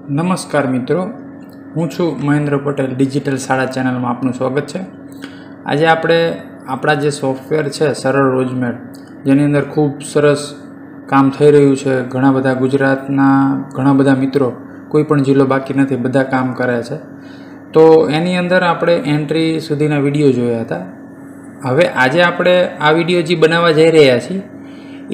નમસ્કાર મિત્રો, હું છું મહેન્દ્ર પટેલ. ડિજિટલ શાળા ચેનલમાં આપનું સ્વાગત છે. આજે આપણે આપણા જે સોફ્ટવેર છે સરળ રોજમેડ, જેની અંદર ખૂબ સરસ કામ થઈ રહ્યું છે. ઘણા બધા ગુજરાતના ઘણા બધા મિત્રો, કોઈ પણ જિલ્લો બાકી નથી, બધા કામ કરે છે. તો એની અંદર આપણે એન્ટ્રી સુધીના વિડીયો જોયા હતા. હવે આજે આપણે આ વિડીયો જે બનાવવા જઈ રહ્યા છીએ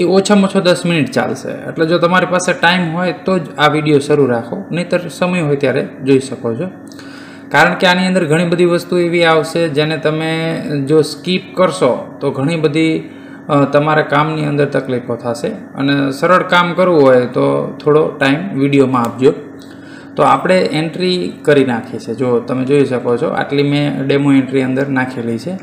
એ ઓછામાં ઓછો 10 મિનિટ ચાલશે. એટલે જો તમારી પાસે ટાઈમ હોય તો જ આ વિડીયો શરૂ રાખો, નહીંતર સમય હોય ત્યારે જોઈ શકો છો. કારણ કે આની અંદર ઘણી બધી વસ્તુ એવી આવશે જેને તમે જો સ્કીપ કરશો તો ઘણી બધી તમારા કામની અંદર તકલીફો થશે. અને સરળ કામ કરવું હોય તો થોડો ટાઈમ વિડીયોમાં આપજો. તો આપણે એન્ટ્રી કરી નાખી છે, જો તમે જોઈ શકો છો. આટલી મેં ડેમો એન્ટ્રી અંદર નાખેલી છે.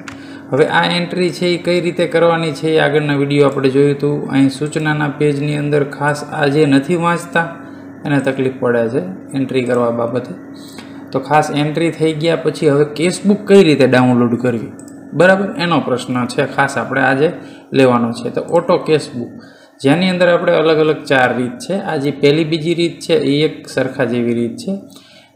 હવે આ એન્ટ્રી છે એ કઈ રીતે કરવાની છે એ આગળના વિડીયો આપણે જોયું હતું. અહીં સૂચનાના પેજની અંદર ખાસ આ જે નથી વાંચતા એને તકલીફ પડે છે એન્ટ્રી કરવા બાબતે. તો ખાસ એન્ટ્રી થઈ ગયા પછી હવે કેશબુક કઈ રીતે ડાઉનલોડ કરવી, બરાબર, એનો પ્રશ્ન છે ખાસ આપણે આજે લેવાનો છે. તો ઓટો કેશબુક, જેની અંદર આપણે અલગ અલગ 4 રીત છે. આ જે પહેલી બીજી રીત છે એ એક સરખા જેવી રીત છે,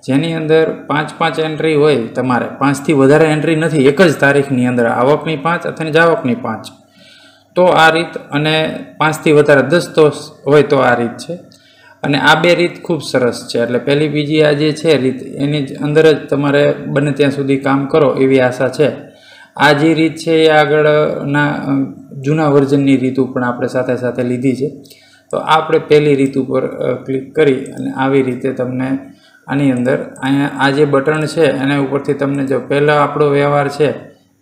જેની અંદર 5 એન્ટ્રી હોય. તમારે 5થી વધારે એન્ટ્રી નથી એક જ તારીખની અંદર, આવકની 5 અથવા જાવકની 5, તો આ રીત. અને 5થી વધારે 10 તો હોય તો આ રીત છે. અને આ 2 રીત ખૂબ સરસ છે. એટલે પહેલી બીજી આ જે છે રીત, એની અંદર જ તમારે બને ત્યાં સુધી કામ કરો એવી આશા છે. આ જે રીત છે એ આગળના જૂના વર્ઝનની રીત પણ આપણે સાથે સાથે લીધી છે. તો આપણે પહેલી રીત ઉપર ક્લિક કરી અને આવી રીતે તમને આની અંદર અહીંયા આ જે બટન છે એના ઉપરથી તમને જો પહેલાં આપણો વ્યવહાર છે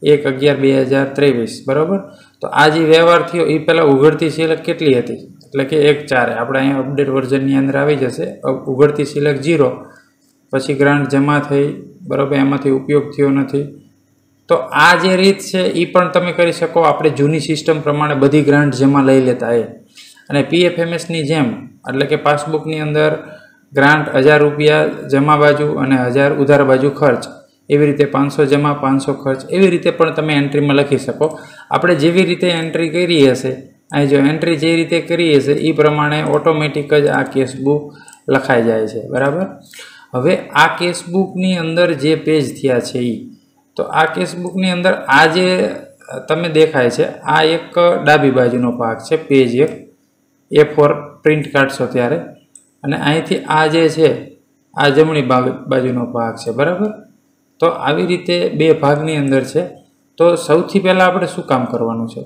1/11/2023, બરાબર. તો આ જે વ્યવહાર થયો એ પહેલાં ઉઘડતી સિલક કેટલી હતી, એટલે કે 1/4. આપણે અહીંયા અપડેટ વર્ઝનની અંદર આવી જશે. ઉઘડતી સિલક 0, પછી ગ્રાન્ટ જમા થઈ, બરાબર, એમાંથી ઉપયોગ થયો નથી. તો આ જે રીત છે એ પણ તમે કરી શકો. આપણે જૂની સિસ્ટમ પ્રમાણે બધી ગ્રાન્ટ જમા લઈ લેતા એ. અને PFMSની જેમ, એટલે કે પાસબુકની અંદર ગ્રાન્ટ 1000 રૂપિયા જમા બાજુ અને 1000 ઉધાર બાજુ ખર્ચ, એવી રીતે 500 જમા 500 ખર્ચ, એવી રીતે પણ તમે એન્ટ્રીમાં લખી શકો. આપણે જેવી રીતે એન્ટ્રી કરી હશે, અહીં જો એન્ટ્રી જે રીતે કરી હશે એ પ્રમાણે ઓટોમેટિક જ આ કેશબુક લખાઈ જાય છે, બરાબર. હવે આ કેશબુકની અંદર જે પેજ થયા છે એ, તો આ કેશબુકની અંદર આ જે તમે દેખાય છે આ એક ડાબી બાજુનો ભાગ છે, પેજ 1 A4 પ્રિન્ટ કાઢશો ત્યારે. અને અહીંથી આ જે છે આ જમણી બાજુનો ભાગ છે, બરાબર. તો આવી રીતે 2 ભાગની અંદર છે. તો સૌથી પહેલાં આપણે શું કામ કરવાનું છે,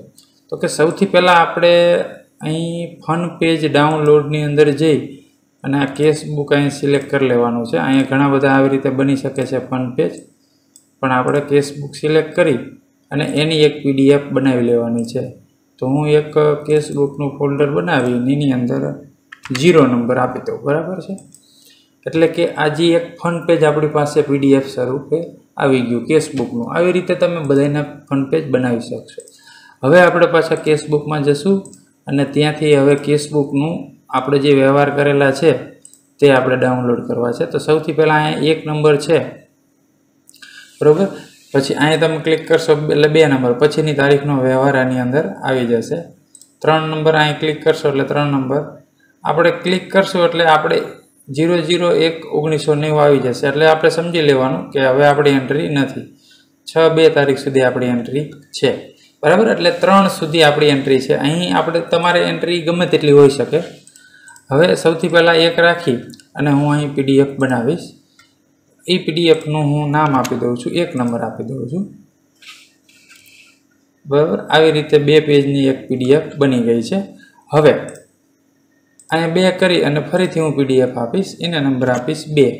તો કે સૌથી પહેલાં આપણે અહીં ફન પેજ ડાઉનલોડની અંદર જઈ અને આ કેશબુક અહીં સિલેક્ટ કરી લેવાનું છે. અહીંયા ઘણા બધા આવી રીતે બની શકે છે ફન પેજ, પણ આપણે કેશબુક સિલેક્ટ કરી અને એની એક PDF બનાવી લેવાની છે. તો હું એક કેશબુકનું ફોલ્ડર બનાવી એની અંદર 0 નંબર આપી દઉં, બરાબર છે. એટલે કે આ જે એક ફન પેજ આપણી પાસે PDF સ્વરૂપે આવી ગયું કેશબુકનું. આવી રીતે તમે બધાના ફન પેજ બનાવી શકશો. હવે આપણે પાછા કેશબુકમાં જશું અને ત્યાંથી હવે કેશબુકનું આપણે જે વ્યવહાર કરેલા છે તે આપણે ડાઉનલોડ કરવા છે. તો સૌથી પહેલાં અહીંયા 1 નંબર છે, બરાબર. પછી અહીંયા તમે ક્લિક કરશો એટલે 2 નંબર, પછીની તારીખનો વ્યવહાર આની અંદર આવી જશે. 3 નંબર અહીં ક્લિક કરશો એટલે 3 નંબર આપણે ક્લિક કરશું એટલે આપણે 001/1990 આવી જશે. એટલે આપણે સમજી લેવાનું કે હવે આપણી એન્ટ્રી નથી. 6/2 તારીખ સુધી આપણી એન્ટ્રી છે, બરાબર. એટલે 3 સુધી આપણી એન્ટ્રી છે. અહીં આપણે તમારે એન્ટ્રી ગમે તેટલી હોઈ શકે. હવે સૌથી પહેલાં 1 રાખી અને હું અહીં PDF બનાવીશ. એ PDFનું હું નામ આપી દઉં છું, 1 નંબર આપી દઉં છું, બરાબર. આવી રીતે 2 પેજની એક PDF બની ગઈ છે. હવે અહીંયા 2 કરી અને ફરીથી હું PDF આપીશ, એને નંબર આપીશ 2,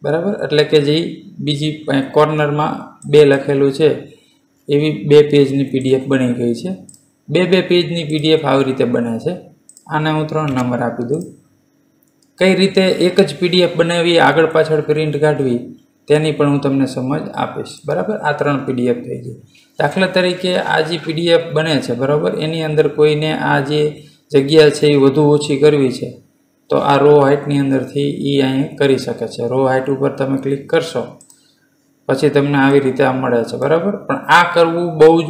બરાબર. એટલે કે જે બીજી કોર્નરમાં 2 લખેલું છે એવી 2 પેજની PDF બની ગઈ છે. 2 પેજની PDF આવી રીતે બને છે. આને હું 3 નંબર આપી દઉં. કઈ રીતે એક જ PDF બનાવી આગળ પાછળ પ્રિન્ટ કાઢવી તેની પણ હું તમને સમજ આપીશ, બરાબર. આ 3 PDF થઈ ગઈ. દાખલા તરીકે આ જે PDF બને છે, બરાબર, એની અંદર કોઈને આ જે જગ્યા છે એ વધુ ઓછી કરવી છે તો આ રો હાઇટની અંદરથી એ અહીં કરી શકે છે. રો હાઇટ ઉપર તમે ક્લિક કરશો પછી તમને આવી રીતે આ મળે છે, બરાબર. પણ આ કરવું બહુ જ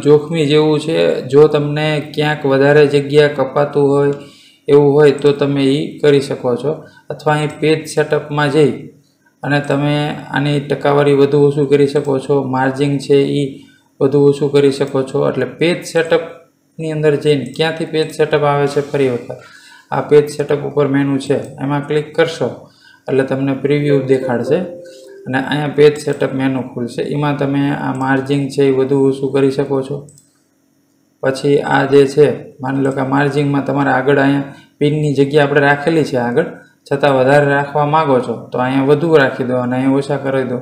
જોખમી જેવું છે. જો તમને ક્યાંક વધારે જગ્યા કપાતું હોય એવું હોય તો તમે એ કરી શકો છો, અથવા અહીં પેજ સેટઅપમાં જઈ અને તમે આની ટકાવારી વધુ ઓછું કરી શકો છો, માર્જિન છે એ વધુ ઓછું કરી શકો છો. એટલે પેજ સેટઅપની અંદર જઈને ક્યાંથી પેજ સેટઅપ આવે છે, ફરી વખત આ પેજ સેટઅપ ઉપર મેનુ છે એમાં ક્લિક કરશો એટલે તમને પ્રિવ્યૂ દેખાડશે અને અહીંયા પેજ સેટઅપ મેનુ ખુલશે. એમાં તમે આ માર્જિન છે એ વધુ ઓછું કરી શકો છો. પછી આ જે છે માની લો કે આ માર્જિનમાં તમારે આગળ અહીંયા પિનની જગ્યા આપણે રાખેલી છે આગળ, છતાં વધારે રાખવા માગો છો તો અહીંયા વધુ રાખી દો અને અહીંયા ઓછા કરી દો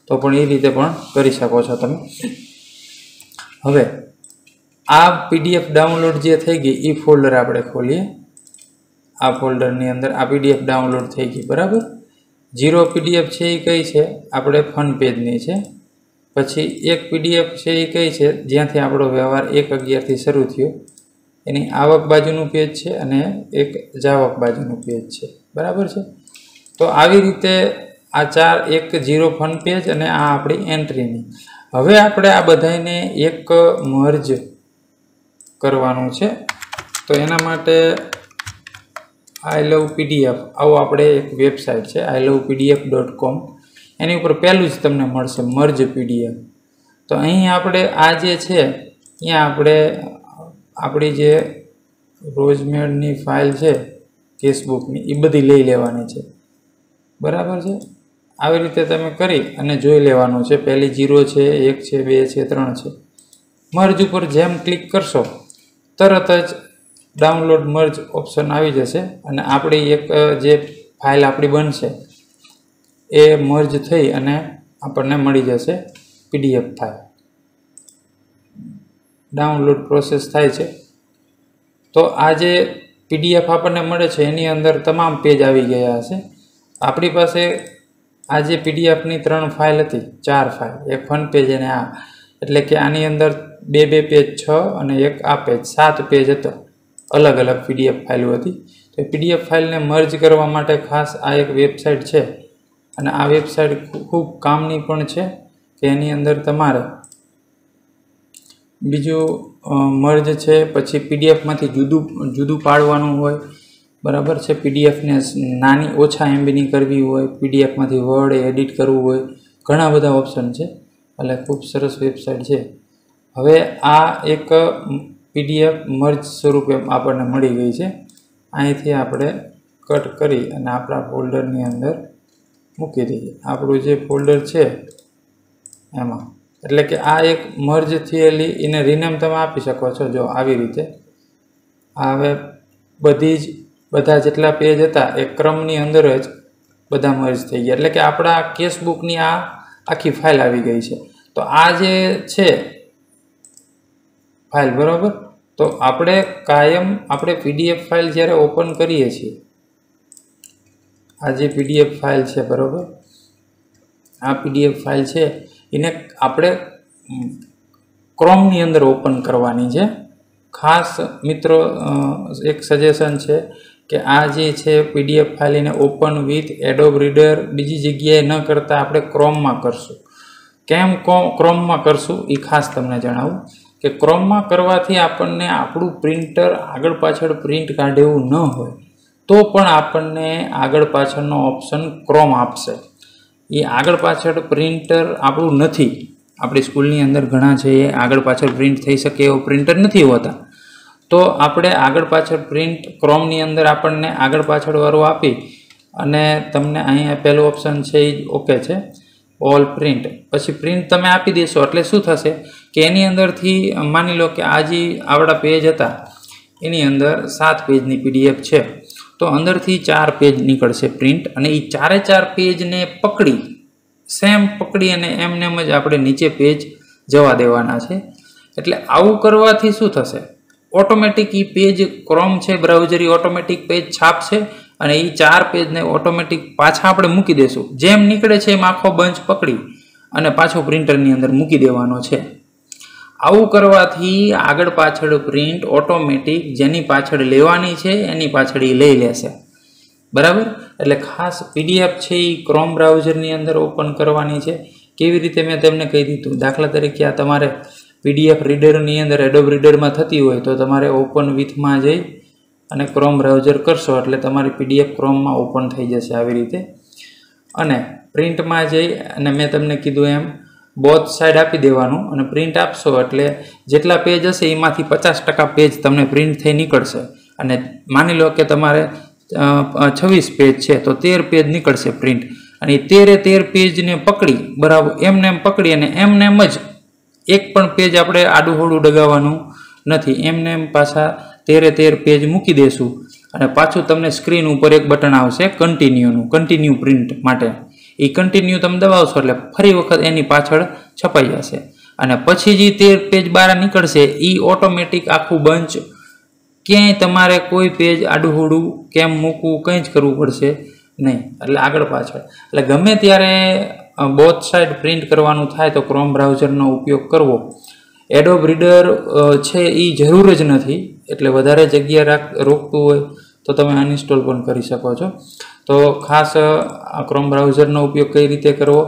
તો પણ એ રીતે પણ કરી શકો છો તમે. હવે આ PDF ડાઉનલોડ જે થઈ ગઈ એ ફોલ્ડર આપણે ખોલીએ. આ ફોલ્ડરની અંદર આ PDF ડાઉનલોડ થઈ ગઈ, બરાબર. 0 PDF છે એ કઈ છે, આપણે ફન પેજની છે. પછી એક PDF છે એ કઈ છે, જ્યાંથી આપણો વ્યવહાર 1/11થી શરૂ થયો, એની આવક બાજુનું પેજ છે અને એક જાવક બાજુનું પેજ છે, બરાબર છે. તો આવી રીતે આ 4 એક 0 ફન પેજ અને આ આપણી એન્ટ્રીની. હવે આપણે આ બધાને એક મર્જ કરવાનું છે. તો એના માટે I love PDF આવું આપણે એક વેબસાઇટ છે ilovepdf.com, એની ઉપર પહેલું જ તમને મળશે મર્જ PDF. તો અહીં આપણે આ જે છે અહીંયા આપણે આપણી જે રોજમેડની ફાઇલ છે કેસબુકની એ બધી લઈ લેવાની છે, બરાબર છે. આવી રીતે તમે કરી અને જોઈ લેવાનું છે. પહેલી 0 છે, 1 છે, 2 છે, 3 છે. મર્જ ઉપર જેમ ક્લિક કરશો તરત જ ડાઉનલોડ મર્જ ઓપ્શન આવી જશે અને આપણી એક જે ફાઇલ આપણી બનશે એ મર્જ થઈ અને આપણને મળી જશે PDF ફાઇલ. ડાઉનલોડ પ્રોસેસ થાય છે. તો આ જે PDF આપણને મળે છે એની અંદર તમામ પેજ આવી ગયા હશે. આપણી પાસે આ જે PDFની 3 ફાઇલ હતી, 4 ફાઇલ, એક ફન પેજ અને આ, એટલે કે આની અંદર 2 પેજ 6 અને એક આ પેજ 7 પેજ હતો, અલગ અલગ PDF ફાઇલો હતી. તો PDF ફાઇલને મર્જ કરવા માટે ખાસ આ એક વેબસાઇટ છે અને આ વેબસાઇટ ખૂબ કામની પણ છે કે એની અંદર તમારે બીજું મર્જ છે, પછી PDFમાંથી જુદું પાડવાનું હોય, બરાબર છે. PDFને નાની ઓછા MBની કરવી હોય, PDFમાંથી વર્ડ એડિટ કરવું હોય, ઘણા બધા ઓપ્શન છે. એટલે ખૂબ સરસ વેબસાઇટ છે. હવે આ એક PDF મર્જ સ્વરૂપે આપણને મળી ગઈ છે. અહીંથી આપણે કટ કરી અને આપણા ફોલ્ડરની અંદર મૂકી દઈએ, આપણું જે ફોલ્ડર છે એમાં. એટલે કે આ એક મર્જ થયેલી એને રિનેમ તમે આપી શકો છો. જો આવી રીતે આ હવે બધા જેટલા પેજ હતા એ ક્રમની અંદર જ બધા મર્જ થઈ ગયા. એટલે કે આપણા કેસબુકની આ આખી ફાઇલ આવી ગઈ છે. તો આ જે છે ફાઇલ, બરાબર. તો આપણે કાયમ આપણે PDF ફાઇલ જ્યારે ઓપન કરીએ છીએ, આ જે PDF ફાઇલ છે, બરાબર, આ PDF ફાઇલ છે એને આપણે ક્રોમની અંદર ઓપન કરવાની છે. ખાસ મિત્રો એક સજેશન છે કે આ જે છે PDF ફાઇલ એને ઓપન વિથ એડોબ રીડર બીજી જગ્યાએ ન કરતાં આપણે ક્રોમમાં કરશું. કેમ ક્રોમમાં કરશું એ ખાસ તમને જણાવું કે ક્રોમમાં કરવાથી આપણને આપણું પ્રિન્ટર આગળ પાછળ પ્રિન્ટ કાઢે એવું ન હોય તો પણ આપણને આગળ પાછળનો ઓપ્શન ક્રોમ આપશે. એ આગળ પાછળ પ્રિન્ટર આપણું નથી. આપણી સ્કૂલની અંદર ઘણા છે એ આગળ પાછળ પ્રિન્ટ થઈ શકે એવો પ્રિન્ટર નથી હોતા. તો આપણે આગળ પાછળ પ્રિન્ટ ક્રોમની અંદર આપણને આગળ પાછળ વાળું આપી અને તમને અહીંયા પહેલું ઓપ્શન છે એ ઓકે છે, ઓલ પ્રિન્ટ. પછી પ્રિન્ટ તમે આપી દેશો એટલે શું થશે કે એની અંદરથી માની લો કે આ જે આવડા પેજ હતા એની અંદર 7 પેજની PDF છે, તો અંદરથી 4 પેજ નીકળશે પ્રિન્ટ અને એ 4 પેજને પકડી અને એમને જ આપણે નીચે પેજ જવા દેવાના છે. એટલે આવું કરવાથી શું થશે, ઓટોમેટિક એ પેજ ક્રોમ છે બ્રાઉઝર એ ઓટોમેટિક પેજ છાપશે અને એ 4 પેજને ઓટોમેટિક પાછા આપણે મૂકી દેશું. જેમ નીકળે છે એમ આખો બંચ પકડી અને પાછો પ્રિન્ટરની અંદર મૂકી દેવાનો છે. આવું કરવાથી આગળ પાછળ પ્રિન્ટ ઓટોમેટિક જેની પાછળ લેવાની છે એની પાછળ એ લઈ લેશે, બરાબર. એટલે ખાસ PDF છે એ ક્રોમ બ્રાઉઝરની અંદર ઓપન કરવાની છે. કેવી રીતે મેં તમને કહી દીધું. દાખલા તરીકે આ તમારે PDF રીડરની અંદર એડોબ રીડરમાં થતી હોય તો તમારે ઓપન વિથમાં જઈ અને ક્રોમ બ્રાઉઝર કરશો એટલે તમારી PDF ક્રોમમાં ઓપન થઈ જશે આવી રીતે. અને પ્રિન્ટમાં જઈ અને મેં તમને કીધું એમ બોથ સાઈડ આપી દેવાનું અને પ્રિન્ટ આપશો એટલે જેટલા પેજ હશે એમાંથી 50% પેજ તમને પ્રિન્ટ થઈ નીકળશે. અને માની લો કે તમારે 26 પેજ છે તો 13 પેજ નીકળશે પ્રિન્ટ. અને 13 પેજને પકડી બરાબર એમને એમ પકડી અને એમને એમ જ એક પણ પેજ આપણે આડું હોડું ડગાવવાનું નથી. એમને એમ પાછા 13 પેજ મૂકી દેશું અને પાછું તમને સ્ક્રીન ઉપર એક બટન આવશે કન્ટિન્યુ પ્રિન્ટ માટે. એ કન્ટિન્યુ તમે દબાવશો એટલે ફરી વખત એની પાછળ છપાઈ જશે. અને પછી જે 13 પેજ બહાર નીકળશે એ ઓટોમેટિક આખું બંચ, ક્યાંય તમારે કોઈ પેજ આડું હોડું કેમ મૂકવું કંઈ જ કરવું પડશે નહીં. એટલે આગળ પાછળ એટલે ગમે ત્યારે બોથ સાઈડ પ્રિન્ટ કરવાનું થાય તો ક્રોમ બ્રાઉઝરનો ઉપયોગ કરવો. એડોબ રીડર છે એ જરૂર જ નથી. એટલે વધારે જગ્યા રોકતું હોય તો તમે અનઇન્સ્ટોલ પણ કરી શકો છો. તો ખાસ ક્રોમ બ્રાઉઝરનો ઉપયોગ કઈ રીતે કરવો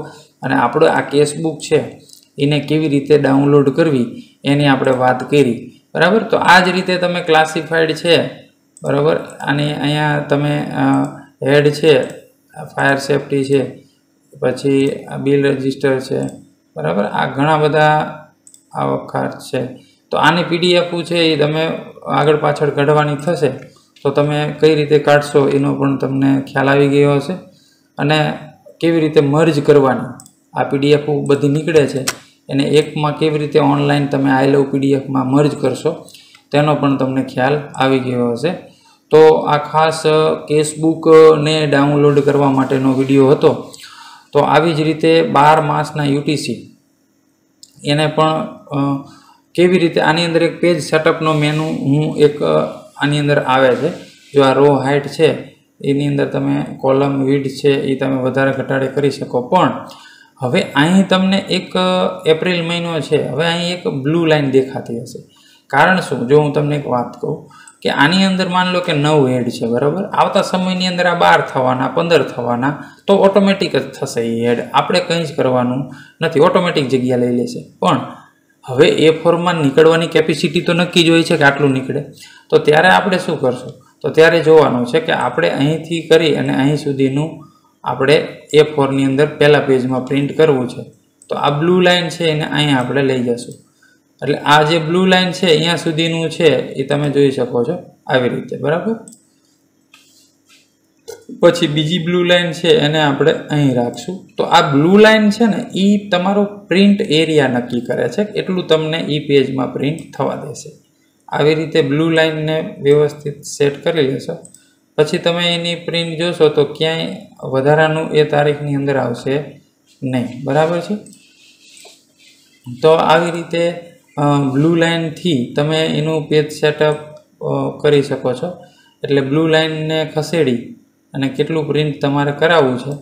અને આપણે આ કેસબુક છે એને કેવી રીતે ડાઉનલોડ કરવી એની આપણે વાત કરી બરાબર. તો આ જ રીતે તમે ક્લાસિફાઈડ છે બરાબર. અને અહીંયા તમે હેડ છે, ફાયર સેફ્ટી છે, પછી બિલ રજિસ્ટર છે બરાબર. આ ઘણા બધા આવકાર છે. તો આની PDF છે એ તમે આગળ પાછળ કાઢવાની થશે તો તમે કઈ રીતે કાઢશો એનો પણ તમને ખ્યાલ આવી ગયો હશે. અને કેવી રીતે મર્જ કરવાની આ PDF બધી નીકળે છે એને એકમાં કેવી રીતે ઓનલાઈન તમે આઈ લવ PDFમાં મર્જ કરશો તેનો પણ તમને ખ્યાલ આવી ગયો હશે. તો આ ખાસ કેસબુકને ડાઉનલોડ કરવા માટેનો વિડીયો હતો. તો આવી જ રીતે 12 માસના UTC એને પણ કેવી રીતે આની અંદર એક પેજ સેટઅપનો મેનુ હું એક આની અંદર આવે છે. જો આ રો હાઇટ છે એની અંદર તમે કોલમ વિડ છે એ તમે વધારે ઘટાડે કરી શકો. પણ હવે અહીં તમને એક એપ્રિલ મહિનો છે, હવે અહીં એક બ્લુ લાઇન દેખાતી હશે. કારણ શું? જો હું તમને એક વાત કહું કે આની અંદર માની લો કે 9 હેડ છે બરાબર. આવતા સમયની અંદર આ 12 થવાના, 15 થવાના, તો ઓટોમેટિક જ થશે એ હેડ. આપણે કંઈ જ કરવાનું નથી, ઓટોમેટિક જગ્યા લઈ લેશે. પણ હવે A4માં નીકળવાની કેપેસિટી તો નક્કી જ હોય છે કે આટલું નીકળે. તો ત્યારે આપણે શું કરશું? તો ત્યારે જોવાનું છે કે આપણે અહીંથી કરી અને અહીં સુધીનું આપણે A4ની અંદર પહેલા પેજમાં પ્રિન્ટ કરવું છે. તો આ બ્લુ લાઇન છે એને અહીંયા આપણે લઈ જશું. એટલે આ જે બ્લુ લાઇન છે અહીંયા સુધીનું છે એ તમે જોઈ શકો છો આવી રીતે બરાબર. પછી બીજી બ્લુ લાઇન છે એને આપણે અહીં રાખશું. તો આ બ્લુ લાઇન છે ને એ તમારો પ્રિન્ટ એરિયા નક્કી કરે છે, એટલું તમને એ પેજમાં પ્રિન્ટ થવા દેશે. આવી રીતે બ્લુ લાઇનને વ્યવસ્થિત સેટ કરી લેશો પછી તમે એની પ્રિન્ટ જોશો તો ક્યાંય વધારાનું એ તારીખની અંદર આવશે નહીં બરાબર છે. તો આવી રીતે બ્લુ લાઇનથી તમે એનું પેજ સેટઅપ કરી શકો છો. એટલે બ્લુ લાઇનને ખસેડી અને કેટલું પ્રિન્ટ તમારે કરાવવું છે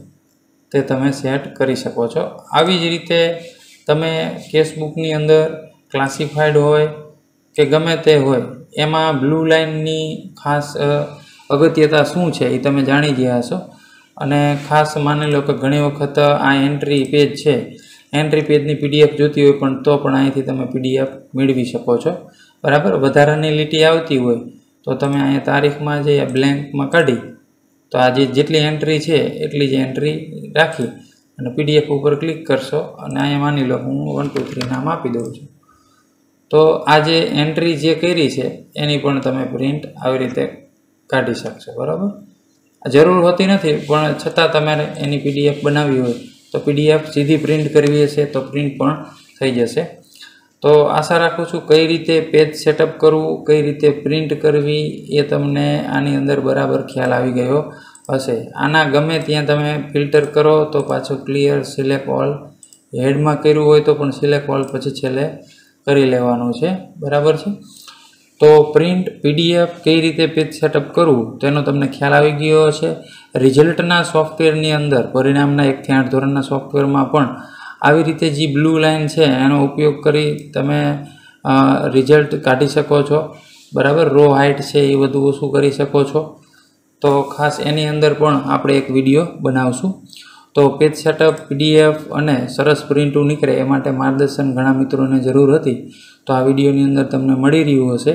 તે તમે સેટ કરી શકો છો. આવી જ રીતે તમે કેસબુકની અંદર ક્લાસિફાઈડ હોય કે ગમે તે હોય એમાં બ્લુ લાઇનની ખાસ અગત્યતા શું છે એ તમે જાણી ગયા હશો. અને ખાસ માની લો કે ઘણી વખત આ એન્ટ્રી પેજ છે, એન્ટ્રી પેજની PDF જોતી હોય પણ તો પણ અહીંથી તમે PDF મેળવી શકો છો બરાબર. વધારાની લીટી આવતી હોય તો તમે અહીંયા તારીખમાં જઈ બ્લેન્કમાં કાઢી તો આ જેટલી એન્ટ્રી છે એટલી જ એન્ટ્રી રાખી અને PDF ઉપર ક્લિક કરશો અને અહીંયા માની લો હું 1 2 3 નામ આપી દઉં છું. તો આ જે એન્ટ્રી જે કરી છે એની પણ તમે પ્રિન્ટ આવી રીતે કાઢી શકશો બરાબર. જરૂર હોતી નથી પણ છતાં તમારે એની PDF બનાવવી હોય તો PDF સીધી પ્રિન્ટ કરવી હશે તો પ્રિન્ટ પણ થઈ જશે. તો આશા રાખું છું કઈ રીતે પેજ સેટઅપ કરવું, કઈ રીતે પ્રિન્ટ કરવી એ તમને આની અંદર બરાબર ખ્યાલ આવી ગયો હશે. આના ગમે ત્યાં તમે ફિલ્ટર કરો તો પાછું ક્લિયર સિલેક્ટ ઓલ, હેડમાં કર્યું હોય તો પણ સિલેક્ટ ઓલ પછી છેલ્લે કરી લેવાનું છે બરાબર છે. તો પ્રિન્ટ PDF કઈ રીતે પેજ સેટઅપ કરવું તેનો તમને ખ્યાલ આવી ગયો હશે. રિઝલ્ટના સોફ્ટવેરની અંદર પરિણામના 1 થી 8 ધોરણના સોફ્ટવેરમાં પણ આવી રીતે જે બ્લુ લાઇન છે એનો ઉપયોગ કરી તમે રિઝલ્ટ કાઢી શકો છો બરાબર. રો હાઇટ છે એ બધું ઓછું કરી શકો છો. તો ખાસ એની અંદર પણ આપણે એક વિડીયો બનાવશું. તો પેજ સેટઅપ PDF અને સરસ પ્રિન્ટો નીકળે એ માટે માર્ગદર્શન ઘણા મિત્રોને જરૂર હતી તો આ વિડીયોની અંદર તમને મળી રહ્યું હશે.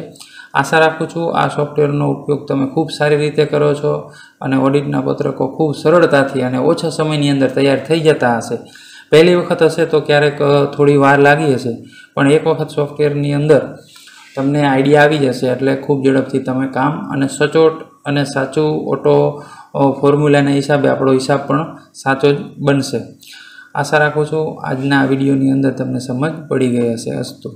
આશા રાખું છું આ સોફ્ટવેરનો ઉપયોગ તમે ખૂબ સારી રીતે કરો છો અને ઓડિટના પત્રકો ખૂબ સરળતાથી અને ઓછા સમયની અંદર તૈયાર થઈ જતા હશે. પહેલી વખત હશે તો ક્યારેક થોડી વાર લાગી હશે, પણ એક વખત સોફ્ટવેરની અંદર તમને આઈડિયા આવી જશે એટલે ખૂબ ઝડપથી તમે કામ અને સચોટ અને સાચું ઓટો ફોર્મ્યુલાના હિસાબે આપણો હિસાબ પણ સાચો જ બનશે. આશા રાખું છું આજના વિડીયોની અંદર તમને સમજ પડી ગઈ હશે. અસ્તુ.